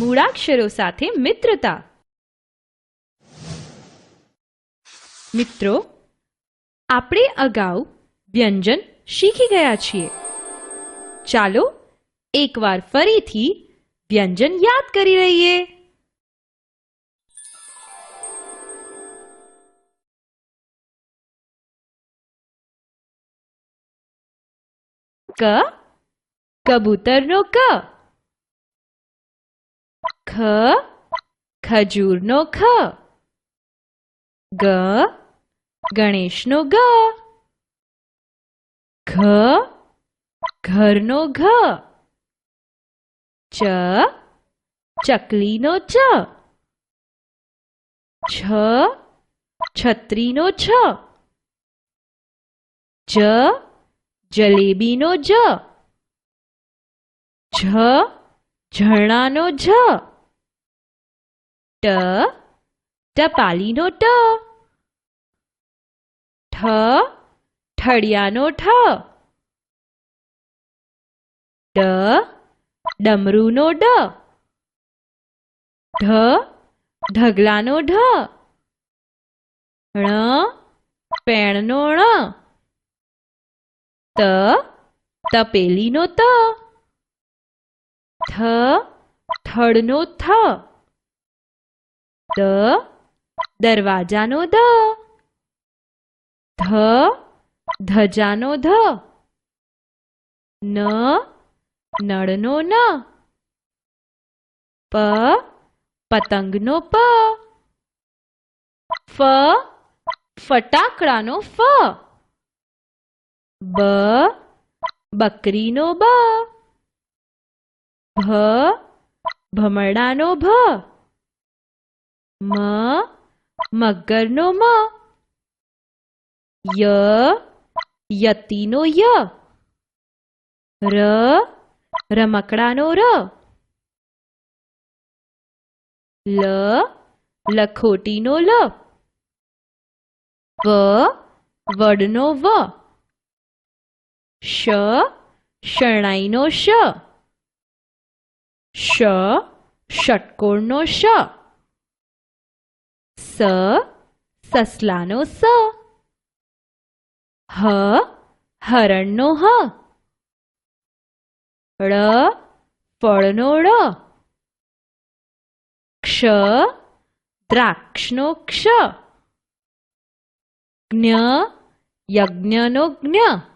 મૂળાક્ષરો સાથે મિત્રતા. મિત્રો, આપણે અગાઉ વ્યંજન શીખી ગયા છીએ. ચાલો એકવાર ફરીથી વ્યંજન યાદ કરી લઈએ. ક, કબૂતરનો ક. ખ, ખજૂરનો ખ. ગ, ગણેશનો ગ. ઘ, ઘરનો ઘ. ચ, ચકલીનો ચ. છ, છત્રીનો છ. જ, જલેબીનો જ. ઝ, ઝરણાનો ઝ. ટ, ટપાલીનો ટ. ઠ, ઠળિયાનો ઠ. ડ, ડમરૂનો ડ. ઢ, ઢગલાનો ઢ. ણ, પેણનો ણ. ત, તપેલીનો ત. થ, થડનો થ. દ, દરવાજાનો દ. ધ, ધજાનો ધ. ન, નળનો ન. પ, પતંગનો પ. ફ, ફટાકડાનો ફ. બ, બકરીનો બ. ભ, ભમરડાનો ભ. મ, મગરનો મ. ય, યતીનો ય. ર, રમકડાનો ર. લ, લખોટીનો લ. વ, વડનો વ. શ, શરણાઈનો શ. શ, ષટકોણનો શ. સ, સસલાનો સ. હ, હરણનો હ. ળ, ફળનો ળ. ક્ષ, દ્રાક્ષનો ક્ષ. જ્ઞ, યજ્ઞનો જ્ઞ.